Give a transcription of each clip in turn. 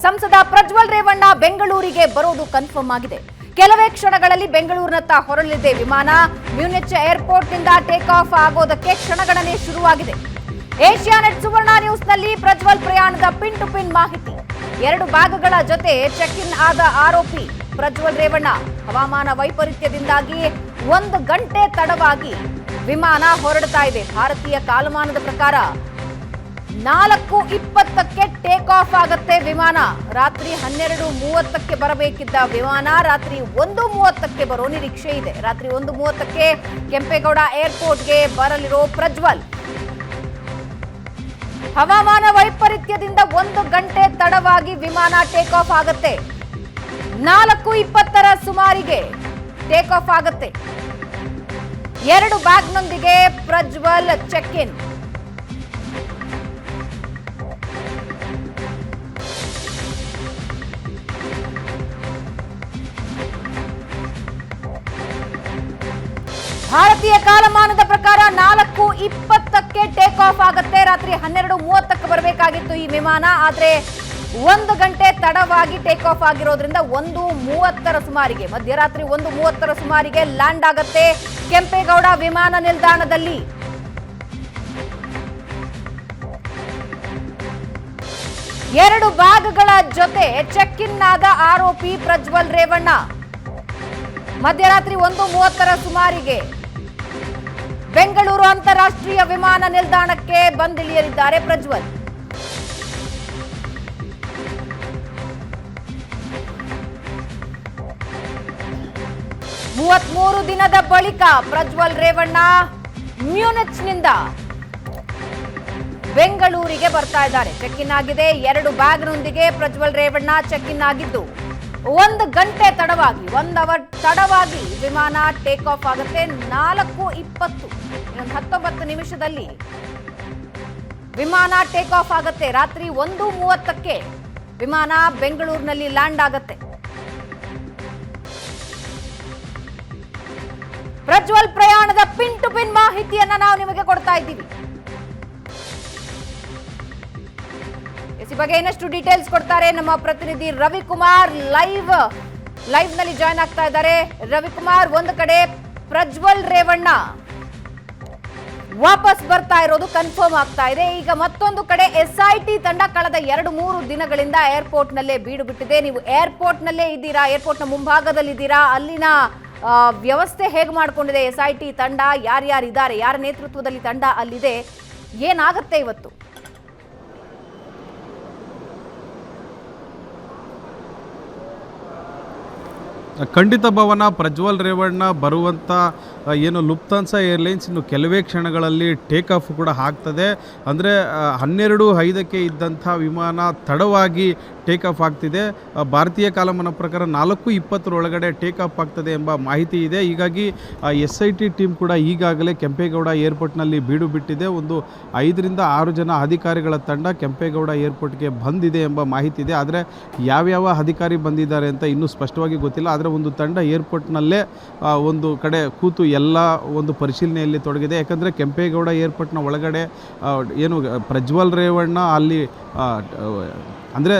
ಸಂಸದ ಪ್ರಜ್ವಲ್ ರೇವಣ್ಣ ಬೆಂಗಳೂರಿಗೆ ಬರೋದು ಕನ್ಫರ್ಮ್ ಆಗಿದೆ. ಕೆಲವೇ ಕ್ಷಣಗಳಲ್ಲಿ ಬೆಂಗಳೂರಿನತ್ತ ಹೊರಡಲಿದೆ ವಿಮಾನ. ಮ್ಯೂನಿಚ್ ಏರ್ಪೋರ್ಟ್ನಿಂದ ಟೇಕ್ ಆಫ್ ಆಗೋದಕ್ಕೆ ಕ್ಷಣಗಣನೆ ಶುರುವಾಗಿದೆ. ಏಷ್ಯಾನೆಟ್ ಸುವರ್ಣ ನ್ಯೂಸ್ನಲ್ಲಿ ಪ್ರಜ್ವಲ್ ಪ್ರಯಾಣದ ಪಿನ್ ಟು ಪಿನ್ ಮಾಹಿತಿ. 2 ಬ್ಯಾಗ್ಗಳ ಜೊತೆ ಚೆಕ್ ಇನ್ ಆದ ಆರೋಪಿ ಪ್ರಜ್ವಲ್ ರೇವಣ್ಣ. ಹವಾಮಾನ ವೈಪರೀತ್ಯದಿಂದಾಗಿ 1 ಗಂಟೆ ತಡವಾಗಿ ವಿಮಾನ ಹೊರಡ್ತಾ ಇದೆ. ಭಾರತೀಯ ಕಾಲಮಾನದ ಪ್ರಕಾರ 4:20ಕ್ಕೆ ಟೇಕ್ ಆಫ್ ಆಗುತ್ತೆ ವಿಮಾನ. ರಾತ್ರಿ 12:30ಕ್ಕೆ ಬರಬೇಕಿದ್ದ ವಿಮಾನ ರಾತ್ರಿ 1:30ಕ್ಕೆ ಬರೋ ನಿರೀಕ್ಷೆ ಇದೆ. ರಾತ್ರಿ 1:30ಕ್ಕೆ ಕೆಂಪೇಗೌಡ ಏರ್ಪೋರ್ಟ್ಗೆ ಬರಲಿರೋ ಪ್ರಜ್ವಲ್. ಹವಾಮಾನ ವೈಪರೀತ್ಯದಿಂದ 1 ಗಂಟೆ ತಡವಾಗಿ ವಿಮಾನ ಟೇಕ್ ಆಫ್ ಆಗುತ್ತೆ. 4:20ರ ಸುಮಾರಿಗೆ ಟೇಕ್ ಆಫ್ ಆಗುತ್ತೆ. 2 ಬ್ಯಾಗ್ನೊಂದಿಗೆ ಪ್ರಜ್ವಲ್ ಚೆಕ್ ಇನ್. ಭಾರತೀಯ ಕಾಲಮಾನದ ಪ್ರಕಾರ 4:20ಕ್ಕೆ ಟೇಕ್ ಆಫ್ ಆಗುತ್ತೆ. ರಾತ್ರಿ 12:30ಕ್ಕೆ ಬರಬೇಕಾಗಿತ್ತು ಈ ವಿಮಾನ. ಆದ್ರೆ 1 ಗಂಟೆ ತಡವಾಗಿ ಟೇಕ್ ಆಫ್ ಆಗಿರೋದ್ರಿಂದ 1:30ರ ಸುಮಾರಿಗೆ, ಮಧ್ಯರಾತ್ರಿ 1:30ರ ಸುಮಾರಿಗೆ ಲ್ಯಾಂಡ್ ಆಗುತ್ತೆ ಕೆಂಪೇಗೌಡ ವಿಮಾನ ನಿಲ್ದಾಣದಲ್ಲಿ. ಎರಡು ಬ್ಯಾಗ್ಗಳ ಜೊತೆ ಚೆಕ್ ಇನ್ ಆದ ಆರೋಪಿ ಪ್ರಜ್ವಲ್ ರೇವಣ್ಣ. ಮಧ್ಯರಾತ್ರಿ 1:30ರ ಸುಮಾರಿಗೆ ಬೆಂಗಳೂರು ಅಂತಾರಾಷ್ಟ್ರೀಯ ವಿಮಾನ ನಿಲ್ದಾಣಕ್ಕೆ ಬಂದಿಳಿಯಲಿದ್ದಾರೆ ಪ್ರಜ್ವಲ್. ಮೂವತ್ಮೂರು ದಿನದ ಬಳಿಕ ಪ್ರಜ್ವಲ್ ರೇವಣ್ಣ ಮ್ಯೂನಿಚ್ನಿಂದ ಬೆಂಗಳೂರಿಗೆ ಬರ್ತಾ ಇದ್ದಾರೆ. ಚೆಕ್ ಇನ್ ಆಗಿದೆ. 2 ಬ್ಯಾಗ್ನೊಂದಿಗೆ ಪ್ರಜ್ವಲ್ ರೇವಣ್ಣ ಚೆಕ್ ಇನ್ ಆಗಿದ್ದು 1 ಗಂಟೆ ತಡವಾಗಿ, 1 ಅವರ್ ತಡವಾಗಿ ವಿಮಾನ ಟೇಕ್ ಆಫ್ ಆಗುತ್ತೆ. 4:20 19 ನಿಮಿಷದಲ್ಲಿ ವಿಮಾನ ಟೇಕ್ ಆಫ್ ಆಗುತ್ತೆ. ರಾತ್ರಿ 1:30ಕ್ಕೆ ವಿಮಾನ ಬೆಂಗಳೂರಿನಲ್ಲಿ ಲ್ಯಾಂಡ್ ಆಗುತ್ತೆ. ಪ್ರಜ್ವಲ್ ಪ್ರಯಾಣದ ಪಿನ್ ಟು ಪಿನ್ ಮಾಹಿತಿಯನ್ನ ನಾವು ನಿಮಗೆ ಕೊಡ್ತಾ ಇದ್ದೀವಿ. ಈ ಬಗ್ಗೆ ಇನ್ನಷ್ಟು ಡೀಟೇಲ್ಸ್ ಕೊಡ್ತಾರೆ ನಮ್ಮ ಪ್ರತಿನಿಧಿ ರವಿಕುಮಾರ್. ಲೈವ್ ನಲ್ಲಿ ಜಾಯ್ನ್ ಆಗ್ತಾ ಇದ್ದಾರೆ. ರವಿಕುಮಾರ್, ಒಂದು ಕಡೆ ಪ್ರಜ್ವಲ್ ರೇವಣ್ಣ ವಾಪಸ್ ಬರ್ತಾ ಇರೋದು ಕನ್ಫರ್ಮ್ ಆಗ್ತಾ ಇದೆ. ಈಗ ಮತ್ತೊಂದು ಕಡೆ SIT ತಂಡ ಕಳೆದ 2-3 ದಿನಗಳಿಂದ ಏರ್ಪೋರ್ಟ್ ನಲ್ಲೇ ಬೀಡು ಬಿಟ್ಟಿದೆ. ನೀವು ಏರ್ಪೋರ್ಟ್ ನಲ್ಲೇ ಇದ್ದೀರಾ, ಏರ್ಪೋರ್ಟ್ ನ ಮುಂಭಾಗದಲ್ಲಿ ಇದ್ದೀರಾ. ಅಲ್ಲಿನ ವ್ಯವಸ್ಥೆ ಹೇಗೆ ಮಾಡಿಕೊಂಡಿದೆ SIT ತಂಡ? ಯಾರ್ಯಾರಿದ್ದಾರೆ, ಯಾರ ನೇತೃತ್ವದಲ್ಲಿ ತಂಡ ಅಲ್ಲಿದೆ? ಏನಾಗುತ್ತೆ ಇವತ್ತು? ಖಂಡಿತ ಭವನ, ಪ್ರಜ್ವಲ್ ರೇವಣ್ಣ ಬರುವಂಥ ಏನು ಲುಫ್ತಾನ್ಸಾ ಏರ್ಲೈನ್ಸ್ ಇನ್ನು ಕೆಲವೇ ಕ್ಷಣಗಳಲ್ಲಿ ಟೇಕ್ ಆಫ್ ಕೂಡ ಆಗ್ತದೆ. ಅಂದರೆ 12:05ಕ್ಕೆ ಇದ್ದಂಥ ವಿಮಾನ ತಡವಾಗಿ ಟೇಕ್ ಆಫ್ ಆಗ್ತಿದೆ. ಭಾರತೀಯ ಕಾಲಮಾನ ಪ್ರಕಾರ 4:20 ಟೇಕ್ ಆಫ್ ಆಗ್ತದೆ ಎಂಬ ಮಾಹಿತಿ ಇದೆ. ಹೀಗಾಗಿ SIT ಟೀಮ್ ಕೂಡ ಈಗಾಗಲೇ ಕೆಂಪೇಗೌಡ ಏರ್ಪೋರ್ಟ್ನಲ್ಲಿ ಬೀಡು ಬಿಟ್ಟಿದೆ. ಒಂದು 5ರಿಂದ 6 ಜನ ಅಧಿಕಾರಿಗಳ ತಂಡ ಕೆಂಪೇಗೌಡ ಏರ್ಪೋರ್ಟ್ಗೆ ಬಂದಿದೆ ಎಂಬ ಮಾಹಿತಿ ಇದೆ. ಆದರೆ ಯಾವ್ಯಾವ ಅಧಿಕಾರಿ ಬಂದಿದ್ದಾರೆ ಅಂತ ಇನ್ನೂ ಸ್ಪಷ್ಟವಾಗಿ ಗೊತ್ತಿಲ್ಲ. ಆದರೆ ಒಂದು ತಂಡ ಏರ್ಪೋರ್ಟ್ನಲ್ಲೇ ಒಂದು ಕಡೆ ಕೂತು ಎಲ್ಲ ಒಂದು ಪರಿಶೀಲನೆಯಲ್ಲಿ ತೊಡಗಿದೆ. ಯಾಕಂದರೆ ಕೆಂಪೇಗೌಡ ಏರ್ಪೋರ್ಟ್ನ ಒಳಗಡೆ ಏನು ಪ್ರಜ್ವಲ್ ರೇವಣ್ಣ ಅಲ್ಲಿ ಅಂದರೆ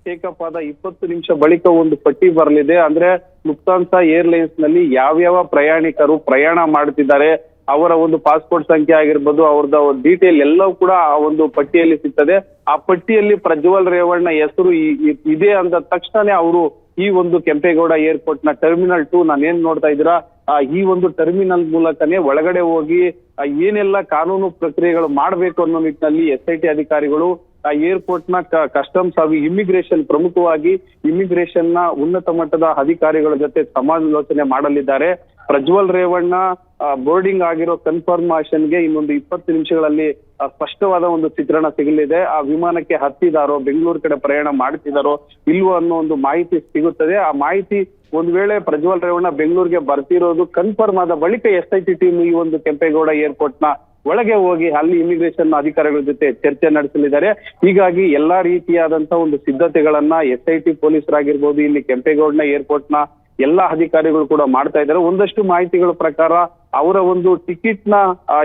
ಟೇಕಪ್ ಆದ 20 ನಿಮಿಷ ಬಳಿಕ ಒಂದು ಪಟ್ಟಿ ಬರಲಿದೆ. ಅಂದ್ರೆ ಲುಫ್ತಾನ್ಸಾ ಏರ್ಲೈನ್ಸ್ ನಲ್ಲಿ ಯಾವ್ಯಾವ ಪ್ರಯಾಣಿಕರು ಪ್ರಯಾಣ ಮಾಡುತ್ತಿದ್ದಾರೆ, ಅವರ ಒಂದು ಪಾಸ್ಪೋರ್ಟ್ ಸಂಖ್ಯೆ ಆಗಿರ್ಬೋದು, ಅವ್ರದ್ದು ಡೀಟೇಲ್ ಎಲ್ಲವೂ ಕೂಡ ಆ ಒಂದು ಪಟ್ಟಿಯಲ್ಲಿ ಸಿಗ್ತದೆ. ಆ ಪಟ್ಟಿಯಲ್ಲಿ ಪ್ರಜ್ವಲ್ ರೇವಣ್ಣ ಹೆಸರು ಇದೆ ಅಂದ ತಕ್ಷಣ ಅವರು ಈ ಒಂದು ಕೆಂಪೇಗೌಡ ಏರ್ಪೋರ್ಟ್ ನ ಟರ್ಮಿನಲ್ 2 ನಾನೇನ್ ನೋಡ್ತಾ ಇದ್ದೀರಾ, ಈ ಒಂದು ಟರ್ಮಿನಲ್ ಮೂಲಕನೇ ಒಳಗಡೆ ಹೋಗಿ ಏನೆಲ್ಲ ಕಾನೂನು ಪ್ರಕ್ರಿಯೆಗಳು ಮಾಡಬೇಕು ಅನ್ನೋ ನಿಟ್ಟಿನಲ್ಲಿ SIT ಅಧಿಕಾರಿಗಳು ಏರ್ಪೋರ್ಟ್ ನ ಕಸ್ಟಮ್ಸ್ ಹಾಗೂ ಇಮಿಗ್ರೇಷನ್, ಪ್ರಮುಖವಾಗಿ ಇಮಿಗ್ರೇಷನ್ ನ ಉನ್ನತ ಮಟ್ಟದ ಅಧಿಕಾರಿಗಳ ಜೊತೆ ಸಮಾಲೋಚನೆ ಮಾಡಲಿದ್ದಾರೆ. ಪ್ರಜ್ವಲ್ ರೇವಣ್ಣ ಬೋರ್ಡಿಂಗ್ ಆಗಿರೋ ಕನ್ಫರ್ಮೇಷನ್ಗೆ ಇನ್ನೊಂದು 20 ನಿಮಿಷಗಳಲ್ಲಿ ಸ್ಪಷ್ಟವಾದ ಒಂದು ಚಿತ್ರಣ ಸಿಗಲಿದೆ. ಆ ವಿಮಾನಕ್ಕೆ ಹತ್ತಿದಾರೋ, ಬೆಂಗಳೂರು ಕಡೆ ಪ್ರಯಾಣ ಮಾಡ್ತಿದಾರೋ ಇಲ್ವೋ ಅನ್ನೋ ಒಂದು ಮಾಹಿತಿ ಸಿಗುತ್ತದೆ. ಆ ಮಾಹಿತಿ ಒಂದ್ ವೇಳೆ ಪ್ರಜ್ವಲ್ ರೇವಣ್ಣ ಬೆಂಗಳೂರಿಗೆ ಬರ್ತಿರೋದು ಕನ್ಫರ್ಮ್ ಆದ ಬಳಿಕ SIT ಟೀಮ್ ಈ ಒಂದು ಕೆಂಪೇಗೌಡ ಏರ್ಪೋರ್ಟ್ ನ ಒಳಗೆ ಹೋಗಿ ಅಲ್ಲಿ ಇಮಿಗ್ರೇಷನ್ ಅಧಿಕಾರಿಗಳ ಜೊತೆ ಚರ್ಚೆ ನಡೆಸಲಿದ್ದಾರೆ. ಹೀಗಾಗಿ ಎಲ್ಲಾ ರೀತಿಯಾದಂತ ಒಂದು ಸಿದ್ಧತೆಗಳನ್ನ SIT ಪೊಲೀಸರಾಗಿರ್ಬೋದು, ಇಲ್ಲಿ ಕೆಂಪೇಗೌಡನ ಏರ್ಪೋರ್ಟ್ ನ ಎಲ್ಲಾ ಅಧಿಕಾರಿಗಳು ಕೂಡ ಮಾಡ್ತಾ ಇದ್ದಾರೆ. ಒಂದಷ್ಟು ಮಾಹಿತಿಗಳ ಪ್ರಕಾರ ಅವರ ಒಂದು ಟಿಕೆಟ್ ನ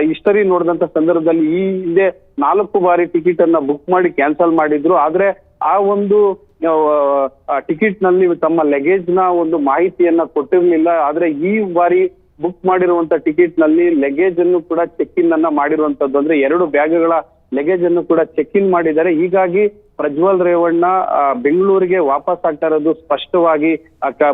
ಹಿಸ್ಟರಿ ನೋಡಿದಂತ ಸಂದರ್ಭದಲ್ಲಿ ಈ ಹಿಂದೆ 4 ಬಾರಿ ಟಿಕೆಟ್ ಅನ್ನ ಬುಕ್ ಮಾಡಿ ಕ್ಯಾನ್ಸಲ್ ಮಾಡಿದ್ರು. ಆದ್ರೆ ಆ ಒಂದು ಟಿಕೆಟ್ ನಲ್ಲಿ ತಮ್ಮ ಲಗೇಜ್ ನ ಒಂದು ಮಾಹಿತಿಯನ್ನ ಕೊಟ್ಟಿರ್ಲಿಲ್ಲ. ಆದ್ರೆ ಈ ಬಾರಿ ಬುಕ್ ಮಾಡಿರುವಂತ ಟಿಕೆಟ್ ನಲ್ಲಿ ಲಗೇಜ್ ಅನ್ನು ಕೂಡ ಚೆಕ್ ಇನ್ ಅನ್ನ ಮಾಡಿರುವಂತದ್ದು. ಅಂದ್ರೆ 2 ಬ್ಯಾಗ್ಗಳ ಲಗೇಜ್ ಅನ್ನು ಕೂಡ ಚೆಕ್ ಇನ್ ಮಾಡಿದ್ದಾರೆ. ಹೀಗಾಗಿ ಪ್ರಜ್ವಲ್ ರೇವಣ್ಣ ಬೆಂಗಳೂರಿಗೆ ವಾಪಸ್ ಆಗ್ತಾ ಇರೋದು ಸ್ಪಷ್ಟವಾಗಿ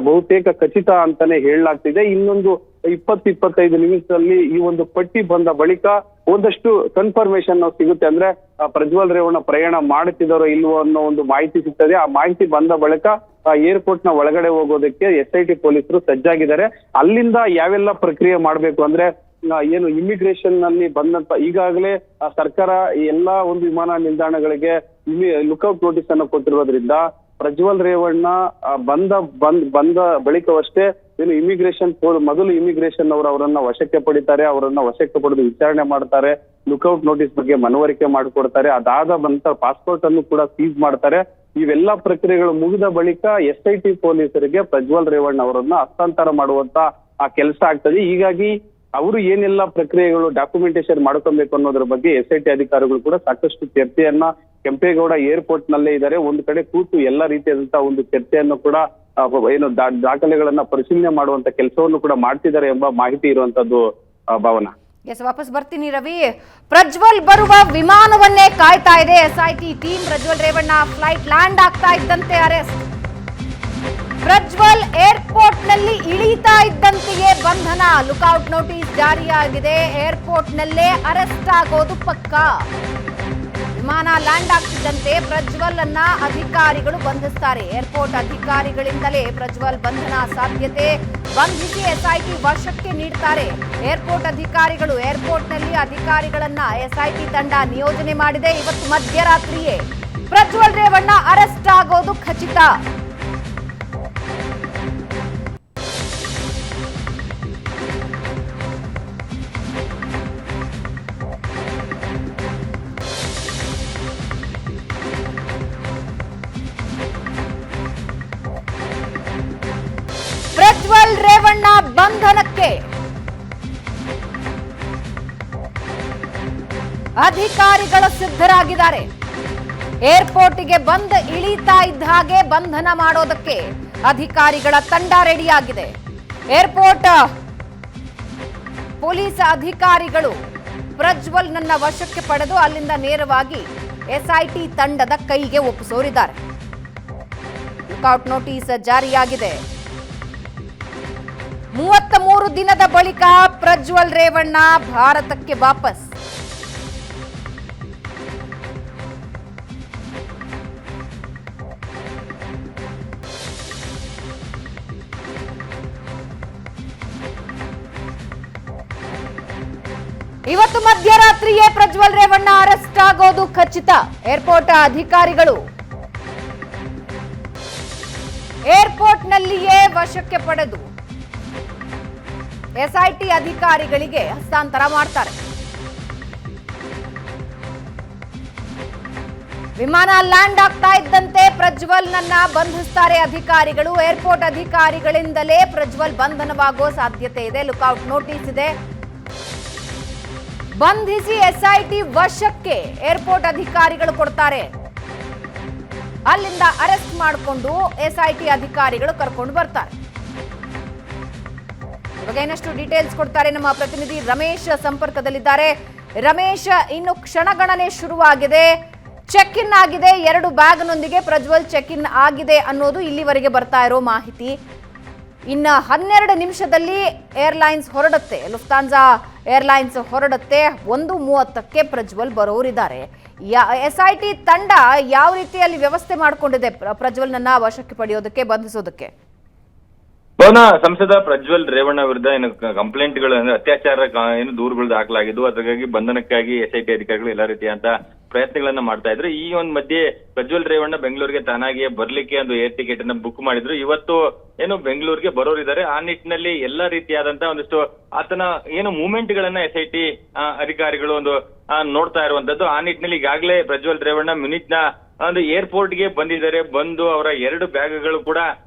ಬಹುತೇಕ ಖಚಿತ ಅಂತಾನೆ ಹೇಳಲಾಗ್ತಿದೆ. ಇನ್ನೊಂದು 20-25 ನಿಮಿಷದಲ್ಲಿ ಈ ಒಂದು ಪಟ್ಟಿ ಬಂದ ಬಳಿಕ ಒಂದಷ್ಟು ಕನ್ಫರ್ಮೇಶನ್ ಸಿಗುತ್ತೆ. ಅಂದ್ರೆ ಪ್ರಜ್ವಲ್ ರೇವಣ್ಣ ಪ್ರಯಾಣ ಮಾಡುತ್ತಿದ್ದಾರೋ ಇಲ್ವೋ ಅನ್ನೋ ಒಂದು ಮಾಹಿತಿ ಸಿಗ್ತದೆ. ಆ ಮಾಹಿತಿ ಬಂದ ಬಳಿಕ ಏರ್ಪೋರ್ಟ್ ನ ಒಳಗಡೆ ಹೋಗೋದಕ್ಕೆ SIT ಪೊಲೀಸರು ಸಜ್ಜಾಗಿದ್ದಾರೆ. ಅಲ್ಲಿಂದ ಯಾವೆಲ್ಲ ಪ್ರಕ್ರಿಯೆ ಮಾಡ್ಬೇಕು ಅಂದ್ರೆ ಏನು ಇಮಿಗ್ರೇಷನ್ ನಲ್ಲಿ ಬಂದಂತ ಈಗಾಗಲೇ ಸರ್ಕಾರ ಎಲ್ಲಾ ಒಂದು ವಿಮಾನ ನಿಲ್ದಾಣಗಳಿಗೆ ಲುಕ್ಔಟ್ ನೋಟಿಸ್ ಅನ್ನು ಕೊಟ್ಟಿರೋದ್ರಿಂದ ಪ್ರಜ್ವಲ್ ರೇವಣ್ಣ ಬಂದ ಬಳಿಕವಷ್ಟೇ ಏನು ಇಮಿಗ್ರೇಷನ್ ಮೊದಲು ಇಮಿಗ್ರೇಷನ್ ಅವರನ್ನ ವಶಕ್ಕೆ ಪಡಿತಾರೆ. ಅವರನ್ನ ವಶಕ್ಕೆ ಪಡೆದು ವಿಚಾರಣೆ ಮಾಡ್ತಾರೆ. ಲುಕ್ಔಟ್ ನೋಟಿಸ್ ಬಗ್ಗೆ ಮನವರಿಕೆ ಮಾಡಿಕೊಡ್ತಾರೆ. ಅದಾದ ನಂತರ ಪಾಸ್ಪೋರ್ಟ್ ಅನ್ನು ಕೂಡ ಸೀಸ್ ಮಾಡ್ತಾರೆ. ಇವೆಲ್ಲಾ ಪ್ರಕ್ರಿಯೆಗಳು ಮುಗಿದ ಬಳಿಕ SIT ಪೊಲೀಸರಿಗೆ ಪ್ರಜ್ವಲ್ ರೇವಣ್ಣ ಅವರನ್ನ ಹಸ್ತಾಂತರ ಮಾಡುವಂತ ಆ ಕೆಲಸ ಆಗ್ತದೆ. ಹೀಗಾಗಿ ಅವರು ಏನೆಲ್ಲ ಪ್ರಕ್ರಿಯೆಗಳು ಡಾಕ್ಯುಮೆಂಟೇಶನ್ ಮಾಡ್ಕೊಬೇಕು ಅನ್ನೋದ್ರ ಬಗ್ಗೆ SIT ಅಧಿಕಾರಿಗಳು ಕೂಡ ಸಾಕಷ್ಟು ಚರ್ಚೆಯನ್ನ ಕೆಂಪೇಗೌಡ ಏರ್ಪೋರ್ಟ್ ನಲ್ಲೇ ಇದ್ದಾರೆ. ಒಂದು ಕಡೆ ಕೂತು ಎಲ್ಲಾ ರೀತಿಯಾದಂತಹ ಒಂದು ಚರ್ಚೆಯನ್ನು ಕೂಡ ಏನು ದಾಖಲೆಗಳನ್ನ ಪರಿಶೀಲನೆ ಮಾಡುವಂತ ಕೆಲಸವನ್ನು ಕೂಡ ಮಾಡ್ತಿದ್ದಾರೆ ಎಂಬ ಮಾಹಿತಿ ಇರುವಂತದ್ದು ಭಾವನಾ. ವಾಪಸ್ ಬರ್ತೀನಿ ರವಿ. ಪ್ರಜ್ವಲ್ ಬರುವ ವಿಮಾನವನ್ನೇ ಕಾಯ್ತಾ ಇದೆ SIT team. Prajwal Revanna flight land ಆಗ್ತಾ ಇದ್ದಂತೆ ಅರೆಸ್ಟ್. ಪ್ರಜ್ವಲ್ ಏರ್ಪೋರ್ಟ್ ನಲ್ಲಿ ಇಳಿತಾ ಇದ್ದಂತೆಯೇ ಬಂಧನ. ಲುಕ್ಔಟ್ ನೋಟಿಸ್ ಜಾರಿಯಾಗಿದೆ. ಏರ್ಪೋರ್ಟ್ ನಲ್ಲೇ ಅರೆಸ್ಟ್ ಆಗೋದು ಪಕ್ಕಾ. ವಿಮಾನ ಲ್ಯಾಂಡ್ ಆಗ್ತಿದ್ದಂತೆ ಪ್ರಜ್ವಲ್ ಅನ್ನ ಅಧಿಕಾರಿಗಳು ಬಂಧಿಸ್ತಾರೆ. ಏರ್ಪೋರ್ಟ್ ಅಧಿಕಾರಿಗಳಿಂದಲೇ ಪ್ರಜ್ವಲ್ ಬಂಧನ ಸಾಧ್ಯತೆ. ಬಂಧಿಸಿ SIT ವಶಕ್ಕೆ ನೀಡ್ತಾರೆ. ಏರ್ಪೋರ್ಟ್ ಅಧಿಕಾರಿಗಳು ಏರ್ಪೋರ್ಟ್ ನಲ್ಲಿ ಅಧಿಕಾರಿಗಳನ್ನ SIT ತಂಡ ನಿಯೋಜನೆ ಮಾಡಿದೆ. ಇವತ್ತು ಮಧ್ಯರಾತ್ರಿಯೇ ಪ್ರಜ್ವಲ್ ರೇವಣ್ಣ ಅರೆಸ್ಟ್ ಆಗೋದು ಖಚಿತ. ಪ್ರಜ್ವಲ್ ರೇವಣ್ಣ ಬಂಧನಕ್ಕೆ ಅಧಿಕಾರಿಗಳು ಸಿದ್ಧರಾಗಿದ್ದಾರೆ. ಏರ್ಪೋರ್ಟ್ಗೆ ಇಳಿತಾ ಇದ್ದ ಹಾಗೆ ಬಂಧನ ಮಾಡೋದಕ್ಕೆ ಅಧಿಕಾರಿಗಳ ತಂಡ ರೆಡಿಯಾಗಿದೆ. ಏರ್ಪೋರ್ಟ್ ಪೊಲೀಸ್ ಅಧಿಕಾರಿಗಳು ಪ್ರಜ್ವಲ್ ನನ್ನ ವಶಕ್ಕೆ ಪಡೆದು ಅಲ್ಲಿಂದ ನೇರವಾಗಿ SIT ತಂಡದ ಕೈಗೆ ಒಪ್ಪಿಸೋರಿದ್ದಾರೆ. Lookout notice ಜಾರಿಯಾಗಿದೆ. 33 ದಿನದ ಬಳಿಕ ಪ್ರಜ್ವಲ್ ರೇವಣ್ಣ ಭಾರತಕ್ಕೆ ವಾಪಸ್. ಇವತ್ತು ಮಧ್ಯರಾತ್ರಿಯೇ ಪ್ರಜ್ವಲ್ ರೇವಣ್ಣ ಅರೆಸ್ಟ್ ಆಗೋದು ಖಚಿತ. ಏರ್ಪೋರ್ಟ್ ಅಧಿಕಾರಿಗಳು ಏರ್ಪೋರ್ಟ್ ನಲ್ಲಿಯೇ ವಶಕ್ಕೆ ಪಡೆದು SIT ಅಧಿಕಾರಿಗಳಿಗೆ ಹಸ್ತಾಂತರ ಮಾಡ್ತಾರೆ. ವಿಮಾನ ಲ್ಯಾಂಡ್ ಆಗ್ತಾ ಇದ್ದಂತೆ ಪ್ರಜ್ವಲ್ ನನ್ನ ಬಂಧಿಸ್ತಾರೆ ಅಧಿಕಾರಿಗಳು. ಏರ್ಪೋರ್ಟ್ ಅಧಿಕಾರಿಗಳಿಂದಲೇ ಪ್ರಜ್ವಲ್ ಬಂಧನವಾಗುವ ಸಾಧ್ಯತೆ ಇದೆ. ಲುಕ್ಔಟ್ ನೋಟಿಸ್ ಇದೆ. ಬಂಧಿಸಿ SIT ವಶಕ್ಕೆ ಏರ್ಪೋರ್ಟ್ ಅಧಿಕಾರಿಗಳು ಕೊಡ್ತಾರೆ. ಅಲ್ಲಿಂದ ಅರೆಸ್ಟ್ ಮಾಡಿಕೊಂಡು SIT ಅಧಿಕಾರಿಗಳು ಕರ್ಕೊಂಡು ಬರ್ತಾರೆ. ಇವಾಗ ಇನ್ನಷ್ಟು ಡೀಟೇಲ್ಸ್ ಕೊಡ್ತಾರೆ ನಮ್ಮ ಪ್ರತಿನಿಧಿ ರಮೇಶ್ ಸಂಪರ್ಕದಲ್ಲಿದ್ದಾರೆ. ರಮೇಶ್, ಇನ್ನು ಕ್ಷಣಗಣನೆ ಶುರುವಾಗಿದೆ. ಚೆಕ್ ಇನ್ ಆಗಿದೆ. 2 ಬ್ಯಾಗ್ನೊಂದಿಗೆ ಪ್ರಜ್ವಲ್ ಚೆಕ್ ಇನ್ ಆಗಿದೆ ಅನ್ನೋದು ಇಲ್ಲಿವರೆಗೆ ಬರ್ತಾ ಇರೋ ಮಾಹಿತಿ. ಇನ್ನು 12 ನಿಮಿಷದಲ್ಲಿ ಏರ್ಲೈನ್ಸ್ ಹೊರಡುತ್ತೆ. ಲುಫ್ತಾನ್ಸಾ ಏರ್ಲೈನ್ಸ್ ಹೊರಡುತ್ತೆ. 1:30ಕ್ಕೆ ಪ್ರಜ್ವಲ್ ಬರೋರಿದ್ದಾರೆ. SIT ತಂಡ ಯಾವ ರೀತಿಯಲ್ಲಿ ವ್ಯವಸ್ಥೆ ಮಾಡಿಕೊಂಡಿದೆ ಪ್ರಜ್ವಲ್ನನ್ನ ವಶಕ್ಕೆ ಪಡೆಯೋದಕ್ಕೆ, ಬಂಧಿಸೋದಕ್ಕೆ? ಭವನ ಸಂಸದ ಪ್ರಜ್ವಲ್ ರೇವಣ್ಣ ವಿರುದ್ಧ ಏನು ಕಂಪ್ಲೇಂಟ್ಗಳು ಅಂದ್ರೆ ಅತ್ಯಾಚಾರ ಏನು ದೂರುಗಳು ದಾಖಲಾಗಿದ್ದು, ಅದಕ್ಕಾಗಿ ಬಂಧನಕ್ಕಾಗಿ SIT ಅಧಿಕಾರಿಗಳು ಎಲ್ಲಾ ರೀತಿಯಂತ ಪ್ರಯತ್ನಗಳನ್ನ ಮಾಡ್ತಾ ಇದ್ರು. ಈ ಒಂದು ಮಧ್ಯೆ ಪ್ರಜ್ವಲ್ ರೇವಣ್ಣ ಬೆಂಗಳೂರಿಗೆ ತಾನಾಗಿಯೇ ಬರ್ಲಿಕ್ಕೆ ಒಂದು ಏರ್ ಟಿಕೆಟ್ ಅನ್ನ ಬುಕ್ ಮಾಡಿದ್ರು. ಇವತ್ತು ಏನು ಬೆಂಗಳೂರಿಗೆ ಬರೋರಿದ್ದಾರೆ. ಆ ನಿಟ್ಟಿನಲ್ಲಿ ಎಲ್ಲಾ ರೀತಿಯಾದಂತಹ ಒಂದಿಷ್ಟು ಆತನ ಏನು ಮೂವ್ಮೆಂಟ್ ಗಳನ್ನ SIT ಅಧಿಕಾರಿಗಳು ಒಂದು ನೋಡ್ತಾ ಇರುವಂತದ್ದು. ಆ ನಿಟ್ಟಿನಲ್ಲಿ ಈಗಾಗಲೇ ಪ್ರಜ್ವಲ್ ರೇವಣ್ಣ ಮ್ಯೂನಿಚ್ ನ ಒಂದು ಏರ್ಪೋರ್ಟ್ ಗೆ ಬಂದಿದ್ದಾರೆ. ಬಂದು ಅವರ 2 ಬ್ಯಾಗ್ಗಳು ಕೂಡ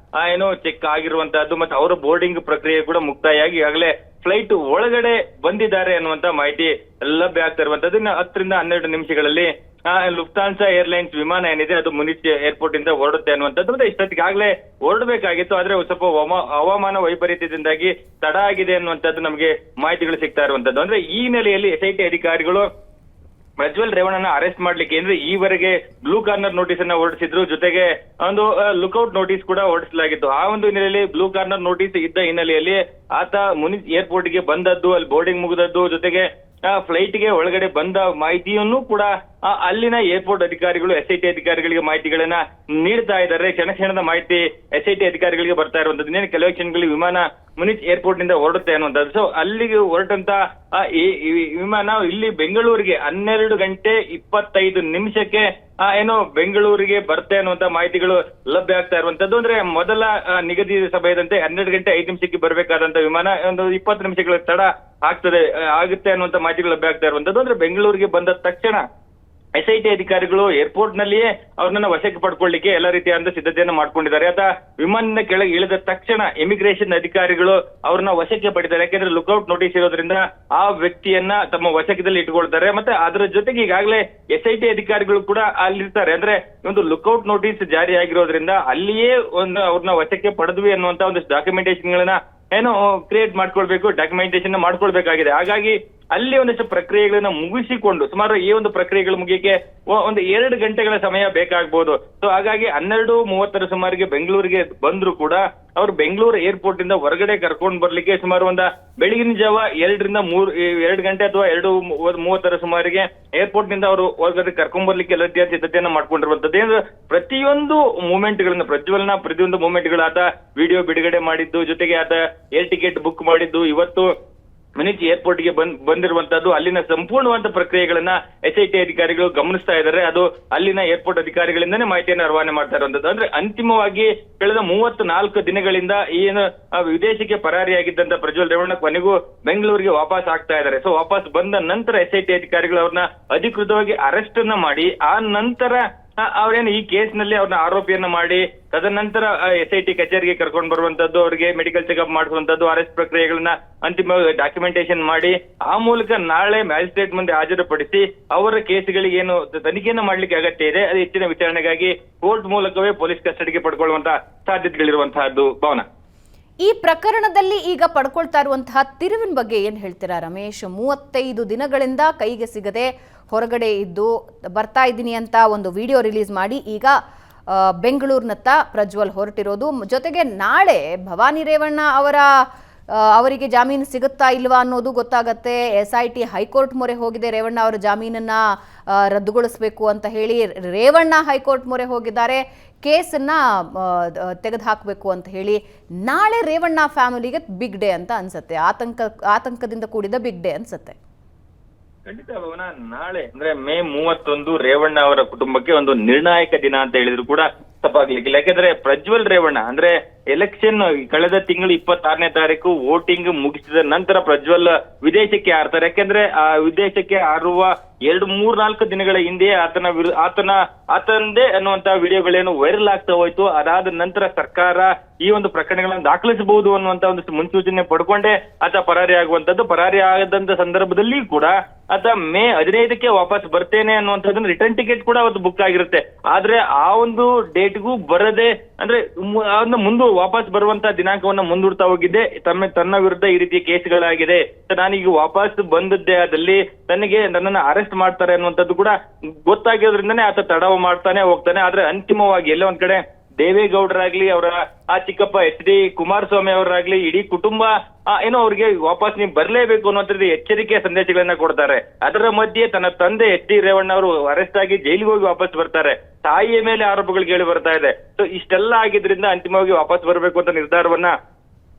ಏನು ಚೆಕ್ ಆಗಿರುವಂತಹದ್ದು ಮತ್ತೆ ಅವರ ಬೋರ್ಡಿಂಗ್ ಪ್ರಕ್ರಿಯೆ ಕೂಡ ಮುಕ್ತಾಯಾಗಿ ಈಗಾಗಲೇ ಫ್ಲೈಟ್ ಒಳಗಡೆ ಬಂದಿದ್ದಾರೆ ಅನ್ನುವಂತ ಮಾಹಿತಿ ಲಭ್ಯ ಆಗ್ತಾ ಇರುವಂತದ್ದು. 10 ರಿಂದ 12 ನಿಮಿಷಗಳಲ್ಲಿ ಲುಫ್ತಾನ್ಸಾ ಏರ್ಲೈನ್ಸ್ ವಿಮಾನ ಏನಿದೆ ಅದು ಮುನಿಚ್ ಏರ್ಪೋರ್ಟ್ ಇಂದ ಹೊರಡುತ್ತೆ ಅನ್ನುವಂಥದ್ದು. ಮತ್ತೆ ಇಷ್ಟೊತ್ತಿಗಾಗಲೇ ಹೊರಡಬೇಕಾಗಿತ್ತು, ಆದ್ರೆ ಸ್ವಲ್ಪ ಹವಾಮಾನ ವೈಪರೀತ್ಯದಿಂದಾಗಿ ತಡ ಆಗಿದೆ ಅನ್ನುವಂಥದ್ದು ನಮಗೆ ಮಾಹಿತಿಗಳು ಸಿಗ್ತಾ ಇರುವಂತದ್ದು. ಅಂದ್ರೆ ಈ ನೆಲೆಯಲ್ಲಿ SIT ಅಧಿಕಾರಿಗಳು ಪ್ರಜ್ವಲ್ ರೇವಣ್ಣನ ಅರೆಸ್ಟ್ ಮಾಡ್ಲಿಕ್ಕೆ ಅಂದ್ರೆ ಈವರೆಗೆ ಬ್ಲೂ ಕಾರ್ನರ್ ನೋಟಿಸ್ ಅನ್ನ ಹೊರಡಿಸಿದ್ರು, ಜೊತೆಗೆ ಒಂದು ಲುಕ್ಔಟ್ ನೋಟಿಸ್ ಕೂಡ ಹೊರಡಿಸಲಾಗಿತ್ತು. ಆ ಒಂದು ಹಿನ್ನೆಲೆಯಲ್ಲಿ ಬ್ಲೂ ಕಾರ್ನರ್ ನೋಟಿಸ್ ಇದ್ದ ಹಿನ್ನೆಲೆಯಲ್ಲಿ ಆತ ಮುನಿಚ್ ಏರ್ಪೋರ್ಟ್ ಗೆ ಬಂದದ್ದು, ಅಲ್ಲಿ ಬೋರ್ಡಿಂಗ್ ಮುಗಿದದ್ದು, ಜೊತೆಗೆ ಫ್ಲೈಟ್ ಗೆ ಒಳಗಡೆ ಬಂದ ಮಾಹಿತಿಯನ್ನು ಕೂಡ ಅಲ್ಲಿನ ಏರ್ಪೋರ್ಟ್ ಅಧಿಕಾರಿಗಳು SIT ಅಧಿಕಾರಿಗಳಿಗೆ ಮಾಹಿತಿಗಳನ್ನ ನೀಡ್ತಾ ಇದ್ದಾರೆ. ಕ್ಷಣದ ಮಾಹಿತಿ SIT ಅಧಿಕಾರಿಗಳಿಗೆ ಬರ್ತಾ ಇರುವಂತದ್ದು. ಇನ್ನೇನು ಕೆಲವೇ ಕ್ಷಣಗಳಲ್ಲಿ ವಿಮಾನ ಮುನಿಚ್ ಏರ್ಪೋರ್ಟ್ ನಿಂದ ಹೊರಡುತ್ತೆ ಅನ್ನುವಂಥದ್ದು. ಸೊ ಅಲ್ಲಿಗೆ ಹೊರಟಂತ ವಿಮಾನ ಇಲ್ಲಿ ಬೆಂಗಳೂರಿಗೆ 12:25 ಏನು ಬೆಂಗಳೂರಿಗೆ ಬರುತ್ತೆ ಅನ್ನುವಂತ ಮಾಹಿತಿಗಳು ಲಭ್ಯ ಆಗ್ತಾ ಇರುವಂತದ್ದು. ಅಂದ್ರೆ ಮೊದಲ ನಿಗದಿ ಸಮಯದಂತೆ 12:05 ಬರಬೇಕಾದಂತ ವಿಮಾನ ಒಂದು 20 ನಿಮಿಷಗಳ ತಡ ಆಗುತ್ತೆ ಅನ್ನುವಂತ ಮಾಹಿತಿಗಳು ಲಭ್ಯ ಆಗ್ತಾ ಇರುವಂತದ್ದು. ಅಂದ್ರೆ ಬೆಂಗಳೂರಿಗೆ ಬಂದ ತಕ್ಷಣ SIT ಅಧಿಕಾರಿಗಳು ಏರ್ಪೋರ್ಟ್ ನಲ್ಲಿಯೇ ಅವ್ರನ್ನ ವಶಕ್ಕೆ ಪಡ್ಕೊಳ್ಳಿಕ್ಕೆ ಎಲ್ಲ ರೀತಿಯಾದ ಸಿದ್ಧತೆಯನ್ನು ಮಾಡ್ಕೊಂಡಿದ್ದಾರೆ. ವಿಮಾನದ ಕೆಳಗೆ ಇಳಿದ ತಕ್ಷಣ ಇಮಿಗ್ರೇಷನ್ ಅಧಿಕಾರಿಗಳು ಅವ್ರನ್ನ ವಶಕ್ಕೆ ಪಡಿತಾರೆ. ಯಾಕೆಂದ್ರೆ ಲುಕ್ಔಟ್ ನೋಟಿಸ್ ಇರೋದ್ರಿಂದ ಆ ವ್ಯಕ್ತಿಯನ್ನ ತಮ್ಮ ವಶಕದಲ್ಲಿ ಇಟ್ಕೊಳ್ತಾರೆ. ಮತ್ತೆ ಅದರ ಜೊತೆಗೆ ಈಗಾಗಲೇ SIT ಅಧಿಕಾರಿಗಳು ಕೂಡ ಅಲ್ಲಿರ್ತಾರೆ. ಅಂದ್ರೆ ಒಂದು ಲುಕ್ಔಟ್ ನೋಟಿಸ್ ಜಾರಿ ಆಗಿರೋದ್ರಿಂದ ಅಲ್ಲಿಯೇ ಅವ್ರನ್ನ ವಶಕ್ಕೆ ಪಡೆದ್ವಿ ಅನ್ನುವಂತ ಒಂದಷ್ಟು ಡಾಕ್ಯುಮೆಂಟೇಶನ್ ಗಳನ್ನ ಏನೋ ಕ್ರಿಯೇಟ್ ಮಾಡ್ಕೊಳ್ಬೇಕು, ಡಾಕ್ಯುಮೆಂಟೇಶನ್ ಮಾಡ್ಕೊಳ್ಬೇಕಾಗಿದೆ. ಹಾಗಾಗಿ ಅಲ್ಲಿ ಒಂದಷ್ಟು ಪ್ರಕ್ರಿಯೆಗಳನ್ನ ಮುಗಿಸಿಕೊಂಡು ಸುಮಾರು ಈ ಒಂದು ಪ್ರಕ್ರಿಯೆಗಳು ಮುಗಿಯಕ್ಕೆ ಒಂದು 2 ಗಂಟೆಗಳ ಸಮಯ ಬೇಕಾಗಬಹುದು. ಸೊ ಹಾಗಾಗಿ 12:30 ಸುಮಾರಿಗೆ ಬೆಂಗಳೂರಿಗೆ ಬಂದ್ರು ಕೂಡ ಅವ್ರು ಬೆಂಗಳೂರು ಏರ್ಪೋರ್ಟ್ ಇಂದ ಹೊರಗಡೆ ಕರ್ಕೊಂಡು ಬರ್ಲಿಕ್ಕೆ ಸುಮಾರು ಬೆಳಗಿನ ಜಾವ 2 ಗಂಟೆ ಅಥವಾ 2:30 ಸುಮಾರಿಗೆ ಏರ್ಪೋರ್ಟ್ ನಿಂದ ಅವರು ಹೊರಗಡೆ ಕರ್ಕೊಂಡ್ ಬರ್ಲಿಕ್ಕೆ ಎಲ್ಲ ರೀತಿಯ ಸಿದ್ಧತೆಯನ್ನ ಮಾಡ್ಕೊಂಡಿರುವಂತದ್ದು. ಪ್ರತಿಯೊಂದು ಮೂವ್ಮೆಂಟ್ ಗಳನ್ನ ಪ್ರಜ್ವಲ್ನ ಪ್ರತಿಯೊಂದು ಮೂವ್ಮೆಂಟ್ ಗಳು ಆತ ವಿಡಿಯೋ ಬಿಡುಗಡೆ ಮಾಡಿದ್ದು, ಜೊತೆಗೆ ಆತ ಏರ್ ಟಿಕೆಟ್ ಬುಕ್ ಮಾಡಿದ್ದು, ಇವತ್ತು ಮುನಿಚ್ ಏರ್ಪೋರ್ಟ್ ಗೆ ಬಂದಿರುವಂತದ್ದು, ಅಲ್ಲಿನ ಸಂಪೂರ್ಣವಾದ ಪ್ರಕ್ರಿಯೆಗಳನ್ನ SIT ಅಧಿಕಾರಿಗಳು ಗಮನಿಸ್ತಾ ಇದ್ದಾರೆ. ಅದು ಅಲ್ಲಿನ ಏರ್ಪೋರ್ಟ್ ಅಧಿಕಾರಿಗಳಿಂದಾನೇ ಮಾಹಿತಿಯನ್ನು ರವಾನೆ ಮಾಡ್ತಾ ಇರುವಂತದ್ದು. ಅಂದ್ರೆ ಅಂತಿಮವಾಗಿ ಕಳೆದ 34 ದಿನಗಳಿಂದ ಏನು ವಿದೇಶಕ್ಕೆ ಪರಾರಿಯಾಗಿದ್ದಂತ ಪ್ರಜ್ವಲ್ ರೇವಣ್ಣ ಕೊನೆಗೂ ಬೆಂಗಳೂರಿಗೆ ವಾಪಸ್ ಆಗ್ತಾ ಇದ್ದಾರೆ. ಸೊ ವಾಪಸ್ ಬಂದ ನಂತರ SIT ಅಧಿಕಾರಿಗಳು ಅವ್ರನ್ನ ಅಧಿಕೃತವಾಗಿ ಅರೆಸ್ಟ್ ಅನ್ನ ಮಾಡಿ ಆ ನಂತರ ಅವ್ರೇನು ಈ ಕೇಸ್ ನಲ್ಲಿ ಅವ್ರನ್ನ ಆರೋಪಿಯನ್ನ ಮಾಡಿ ತದನಂತರ SIT ಕಚೇರಿಗೆ ಕರ್ಕೊಂಡು ಬರುವಂತದ್ದು, ಅವರಿಗೆ ಮೆಡಿಕಲ್ ಚೆಕ್ಅಪ್ ಮಾಡಿಸುವಂತದ್ದು, ಅರೆಸ್ಟ್ ಪ್ರಕ್ರಿಯೆಗಳನ್ನ ಅಂತಿಮವಾಗಿ ಡಾಕ್ಯುಮೆಂಟೇಶನ್ ಮಾಡಿ ಆ ಮೂಲಕ ನಾಳೆ ಮ್ಯಾಜಿಸ್ಟ್ರೇಟ್ ಮುಂದೆ ಹಾಜರುಪಡಿಸಿ ಅವರ ಕೇಸ್ಗಳಿಗೆ ಏನು ತನಿಖೆಯನ್ನು ಮಾಡ್ಲಿಕ್ಕೆ ಅಗತ್ಯ ಇದೆ ಅದು ಹೆಚ್ಚಿನ ವಿಚಾರಣೆಗಾಗಿ ಕೋರ್ಟ್ ಮೂಲಕವೇ ಪೊಲೀಸ್ ಕಸ್ಟಡಿಗೆ ಪಡ್ಕೊಳ್ಳುವಂತ ಸಾಧ್ಯತೆಗಳಿರುವಂತಹದ್ದು. ಭಾವನಾ, ಈ ಪ್ರಕರಣದಲ್ಲಿ ಈಗ ಪಡ್ಕೊಳ್ತಾ ಇರುವಂತಹ ತಿರುವಿನ ಬಗ್ಗೆ ಏನ್ ಹೇಳ್ತೀರಾ ರಮೇಶ್? 35 ದಿನಗಳಿಂದ ಕೈಗೆ ಸಿಗದೆ ಹೊರಗಡೆ ಇದ್ದು ಬರ್ತಾ ಇದ್ದೀನಿ ಅಂತ ಒಂದು ವಿಡಿಯೋ ರಿಲೀಸ್ ಮಾಡಿ ಈಗ ಬೆಂಗಳೂರಿನತ್ತ ಪ್ರಜ್ವಲ್ ಹೊರಟಿರೋದು. ಜೊತೆಗೆ ನಾಳೆ ಭವಾನಿ ರೇವಣ್ಣ ಅವರಿಗೆ ಜಾಮೀನು ಸಿಗುತ್ತಾ ಇಲ್ವಾ ಅನ್ನೋದು ಗೊತ್ತಾಗತ್ತೆ. SIT ಹೈಕೋರ್ಟ್ ಮೊರೆ ಹೋಗಿದೆ, ರೇವಣ್ಣ ಅವರ ಜಾಮೀನನ್ನ ರದ್ದುಗೊಳಿಸಬೇಕು ಅಂತ ಹೇಳಿ ರೇವಣ್ಣ ಹೈಕೋರ್ಟ್ ಮೊರೆ ಹೋಗಿದ್ದಾರೆ, ಕೇಸನ್ನ ತೆಗೆದುಹಾಕಬೇಕು ಅಂತ ಹೇಳಿ. ನಾಳೆ ರೇವಣ್ಣ ಫ್ಯಾಮಿಲಿಗೆ ಬಿಗ್ ಡೇ ಅಂತ ಅನ್ಸುತ್ತೆ, ಆತಂಕದಿಂದ ಕೂಡಿದ ಬಿಗ್ ಡೇ ಅನ್ಸುತ್ತೆ. ಖಂಡಿತ ಭವನ, ನಾಳೆ ಅಂದ್ರೆ ಮೇ 31 ರೇವಣ್ಣ ಅವರ ಕುಟುಂಬಕ್ಕೆ ಒಂದು ನಿರ್ಣಾಯಕ ದಿನ ಅಂತ ಹೇಳಿದ್ರು ಕೂಡ ತಪ್ಪಾಗ್ಲಿಕ್ಕಿಲ್ಲ. ಯಾಕಂದ್ರೆ ಪ್ರಜ್ವಲ್ ರೇವಣ್ಣ ಅಂದ್ರೆ ಎಲೆಕ್ಷನ್ ಕಳೆದ ತಿಂಗಳು 26ನೇ ತಾರೀಕು ವೋಟಿಂಗ್ ಮುಗಿಸಿದ ನಂತರ ಪ್ರಜ್ವಲ್ ವಿದೇಶಕ್ಕೆ ಹಾರ್ತಾರೆ. ಯಾಕಂದ್ರೆ ಆ ವಿದೇಶಕ್ಕೆ ಹಾರುವ 2-3-4 ದಿನಗಳ ಹಿಂದೆ ಆತನದೇ ಅನ್ನುವಂತ ವಿಡಿಯೋಗಳೇನು ವೈರಲ್ ಆಗ್ತಾ ಹೋಯ್ತು. ಅದಾದ ನಂತರ ಸರ್ಕಾರ ಈ ಒಂದು ಪ್ರಕರಣಗಳನ್ನು ದಾಖಲಿಸಬಹುದು ಅನ್ನುವಂತ ಒಂದಷ್ಟು ಮುನ್ಸೂಚನೆ ಪಡ್ಕೊಂಡೆ ಆತ ಪರಾರಿ ಆಗುವಂತದ್ದು. ಪರಾರಿ ಆಗದಂತ ಸಂದರ್ಭದಲ್ಲಿ ಕೂಡ ಆತ ಮೇ 15ಕ್ಕೆ ವಾಪಸ್ ಬರ್ತೇನೆ ಅನ್ನುವಂಥದ್ದನ್ನ ರಿಟರ್ನ್ ಟಿಕೆಟ್ ಕೂಡ ಅವತ್ತು ಬುಕ್ ಆಗಿರುತ್ತೆ. ಆದ್ರೆ ಆ ಒಂದು ಡೇಟ್ಗೂ ಬರದೆ ಅಂದ್ರೆ ಅದನ್ನ ವಾಪಸ್ ಬರುವಂತ ದಿನಾಂಕವನ್ನ ಮುಂದೂಡ್ತಾ ಹೋಗಿದ್ದೆ. ತನ್ನ ವಿರುದ್ಧ ಈ ರೀತಿಯ ಕೇಸ್ಗಳಾಗಿದೆ, ನಾನೀಗ ವಾಪಸ್ ಬಂದದ್ದೇ ಆದಲ್ಲಿ ನನ್ನನ್ನ ಅರೆಸ್ಟ್ ಮಾಡ್ತಾರೆ ಅನ್ನುವಂಥದ್ದು ಕೂಡ ಗೊತ್ತಾಗಿರೋದ್ರಿಂದನೇ ಆತ ತಡವ ಮಾಡ್ತಾನೆ ಹೋಗ್ತಾನೆ. ಆದ್ರೆ ಅಂತಿಮವಾಗಿ ಎಲ್ಲ ಒಂದ್ ಕಡೆ ದೇವೇಗೌಡರಾಗ್ಲಿ, ಅವರ ಆ ಚಿಕ್ಕಪ್ಪ HD ಕುಮಾರಸ್ವಾಮಿ ಅವರಾಗ್ಲಿ, ಇಡೀ ಕುಟುಂಬ ಏನೋ ಅವ್ರಿಗೆ ವಾಪಸ್ ನೀವು ಬರ್ಲೇಬೇಕು ಅನ್ನೋದ್ರಲ್ಲಿ ಎಚ್ಚರಿಕೆಯ ಸಂದೇಶಗಳನ್ನ ಕೊಡ್ತಾರೆ. ಅದರ ಮಧ್ಯೆ ತನ್ನ ತಂದೆ HD ರೇವಣ್ಣ ಅವರು ಅರೆಸ್ಟ್ ಆಗಿ ಜೈಲಿಗೆ ಹೋಗಿ ವಾಪಸ್ ಬರ್ತಾರೆ. ತಾಯಿಯ ಮೇಲೆ ಆರೋಪಗಳು ಕೇಳಿ ಬರ್ತಾ ಇದೆ. ಸೊ ಇಷ್ಟೆಲ್ಲ ಆಗಿದ್ರಿಂದ ಅಂತಿಮವಾಗಿ ವಾಪಸ್ ಬರ್ಬೇಕು ಅಂತ ನಿರ್ಧಾರವನ್ನ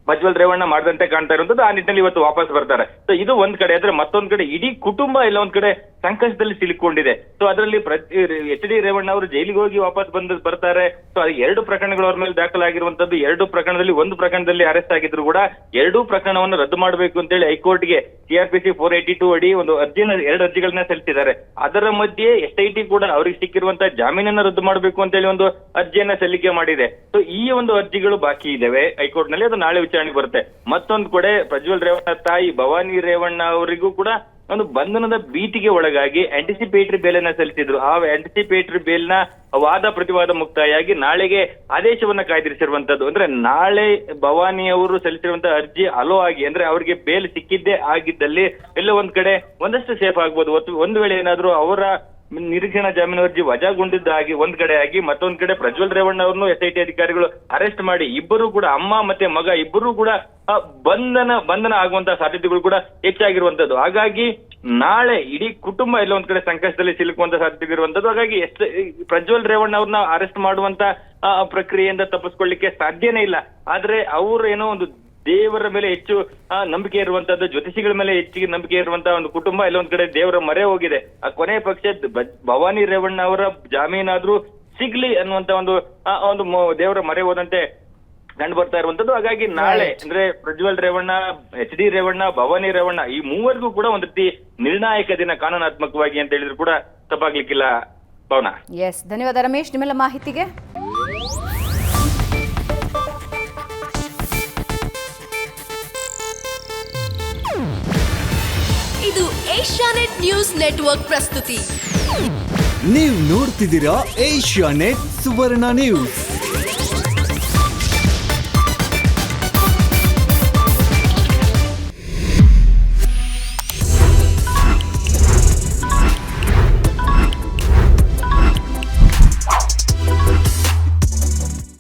ಪ್ರಜ್ವಲ್ ರೇವಣ್ಣ ಮಾಡದಂತೆ ಕಾಣ್ತಾ ಇರುವಂತದ್ದು. ಆ ನಿಟ್ಟಿನಲ್ಲಿ ಇವತ್ತು ವಾಪಸ್ ಬರ್ತಾರೆ. ಸೊ ಇದು ಒಂದ್ ಕಡೆ. ಆದ್ರೆ ಮತ್ತೊಂದ್ ಕಡೆ ಇಡೀ ಕುಟುಂಬ ಇಲ್ಲ ಒಂದ್ ಕಡೆ ಸಂಕಷ್ಟದಲ್ಲಿ ಸಿಲುಕೊಂಡಿದೆ. ಸೊ ಅದರಲ್ಲಿ ಎಚ್ ಡಿ ರೇವಣ್ಣ ಅವರು ಜೈಲಿಗೆ ಹೋಗಿ ವಾಪಸ್ ಬರ್ತಾರೆ. ಸೊ ಅದು 2 ಪ್ರಕರಣಗಳು ಅವ್ರ ಮೇಲೆ ದಾಖಲಾಗಿರುವಂತದ್ದು. 2 ಪ್ರಕರಣದಲ್ಲಿ 1 ಪ್ರಕರಣದಲ್ಲಿ ಅರೆಸ್ಟ್ ಆಗಿದ್ರು ಕೂಡ 2 ಪ್ರಕರಣವನ್ನು ರದ್ದು ಮಾಡಬೇಕು ಅಂತ ಹೇಳಿ ಹೈಕೋರ್ಟ್ಗೆ CRPC 482 ಅಡಿ ಒಂದು 2 ಅರ್ಜಿಗಳನ್ನ ಸಲ್ಲಿಸಿದ್ದಾರೆ. ಅದರ ಮಧ್ಯೆ SIT ಕೂಡ ಅವ್ರಿಗೆ ಸಿಕ್ಕಿರುವಂತಹ ಜಾಮೀನನ್ನ ರದ್ದು ಮಾಡಬೇಕು ಅಂತ ಹೇಳಿ ಒಂದು ಅರ್ಜಿಯನ್ನ ಸಲ್ಲಿಕೆ ಮಾಡಿದೆ. ಸೊ ಈ ಒಂದು ಅರ್ಜಿಗಳು ಬಾಕಿ ಇದಾವೆ ಹೈಕೋರ್ಟ್ ನಲ್ಲಿ, ಅದು ನಾಳೆ ವಿಚಾರಣೆಗೆ ಬರುತ್ತೆ. ಮತ್ತೊಂದು ಕಡೆ ಪ್ರಜ್ವಲ್ ರೇವಣ್ಣ ತಾಯಿ ಭವಾನಿ ರೇವಣ್ಣ ಅವರಿಗೂ ಕೂಡ ಒಂದು ಬಂಧನದ ಭೀತಿಗೆ ಒಳಗಾಗಿ ಆಂಟಿಸಿಪೇಟರಿ ಬೇಲನ್ನ ಸಲ್ಲಿಸಿದ್ರು. ಆ ಆಂಟಿಸಿಪೇಟರಿ ಬೇಲ್ನ ವಾದ ಪ್ರತಿವಾದ ಮುಕ್ತಾಯಾಗಿ ನಾಳೆಗೆ ಆದೇಶವನ್ನ ಕಾಯ್ದಿರಿಸಿರುವಂತದ್ದು. ಅಂದ್ರೆ ನಾಳೆ ಭವಾನಿ ಅವರು ಸಲ್ಲಿಸಿರುವಂತಹ ಅರ್ಜಿ ಅಲೋ ಆಗಿ, ಅಂದ್ರೆ ಅವರಿಗೆ ಬೇಲ್ ಸಿಕ್ಕಿದ್ದೇ ಆಗಿದ್ದಲ್ಲಿ ಎಲ್ಲೋ ಒಂದ್ ಕಡೆ ಒಂದಷ್ಟು ಸೇಫ್ ಆಗ್ಬೋದು. ಒಂದು ವೇಳೆ ಏನಾದ್ರೂ ಅವರ ನಿರೀಕ್ಷಣಾ ಜಾಮೀನು ಅರ್ಜಿ ವಜಾಗೊಂಡಿದ್ದಾಗಿ ಒಂದ್ ಕಡೆ ಆಗಿ, ಮತ್ತೊಂದ್ ಕಡೆ ಪ್ರಜ್ವಲ್ ರೇವಣ್ಣ ಅವ್ರನ್ನು SIT ಅಧಿಕಾರಿಗಳು ಅರೆಸ್ಟ್ ಮಾಡಿ ಇಬ್ಬರು ಕೂಡ ಅಮ್ಮ ಮತ್ತೆ ಮಗ ಇಬ್ಬರು ಕೂಡ ಬಂಧನ ಆಗುವಂತಹ ಸಾಧ್ಯತೆಗಳು ಕೂಡ ಹೆಚ್ಚಾಗಿರುವಂತದ್ದು. ಹಾಗಾಗಿ ನಾಳೆ ಇಡೀ ಕುಟುಂಬ ಎಲ್ಲ ಒಂದ್ ಕಡೆ ಸಂಕಷ್ಟದಲ್ಲಿ ಸಿಲುಕುವಂತ ಸಾಧ್ಯತೆ ಇರುವಂತದ್ದು. ಹಾಗಾಗಿ ಪ್ರಜ್ವಲ್ ರೇವಣ್ಣ ಅವ್ರನ್ನ ಅರೆಸ್ಟ್ ಮಾಡುವಂತ ಪ್ರಕ್ರಿಯೆಯಿಂದ ತಪ್ಪಿಸ್ಕೊಳ್ಳಿಕ್ಕೆ ಸಾಧ್ಯನೇ ಇಲ್ಲ. ಆದ್ರೆ ಅವ್ರು ಏನೋ ಒಂದು ದೇವರ ಮೇಲೆ ಹೆಚ್ಚು ನಂಬಿಕೆ ಇರುವಂತದ್ದು, ಜ್ಯೋತಿಷಿಗಳ ಮೇಲೆ ಹೆಚ್ಚಿಗೆ ನಂಬಿಕೆ ಇರುವಂತಹ ಒಂದು ಕುಟುಂಬ ಎಲ್ಲ ಒಂದ್ ಕಡೆ ದೇವರ ಮೊರೆ ಹೋಗಿದೆ. ಕೊನೆ ಪಕ್ಷ ಭವಾನಿ ರೇವಣ್ಣ ಅವರ ಜಾಮೀನಾದ್ರೂ ಸಿಗ್ಲಿ ಅನ್ನುವಂತ ಒಂದು ದೇವರ ಮೊರೆ ಹೋದಂತೆ ಕಂಡು ಬರ್ತಾ ಇರುವಂತದ್ದು. ಹಾಗಾಗಿ ನಾಳೆ ಅಂದ್ರೆ ಪ್ರಜ್ವಲ್ ರೇವಣ್ಣ, ಎಚ್ ಡಿ ರೇವಣ್ಣ, ಭವಾನಿ ರೇವಣ್ಣ ಈ ಮೂವರಿಗೂ ಕೂಡ ಒಂದು ರೀತಿ ನಿರ್ಣಾಯಕ ದಿನ ಕಾನೂನಾತ್ಮಕವಾಗಿ ಅಂತ ಹೇಳಿದ್ರು ಕೂಡ ತಪ್ಪಾಗ್ಲಿಕ್ಕಿಲ್ಲ. ಭಾವನಾ. ಎಸ್, ಧನ್ಯವಾದ ರಮೇಶ್ ನಿಮ್ಮೆಲ್ಲ ಮಾಹಿತಿಗೆ. ಇದು ಏಷ್ಯಾನೆಟ್ ನ್ಯೂಸ್ ನೆಟ್ವರ್ಕ್ ಪ್ರಸ್ತುತಿ. ನೀವು ನೋಡ್ತಿದ್ದೀರಾ ಏಷ್ಯಾನೆಟ್ ಸುವರ್ಣ ನ್ಯೂಸ್.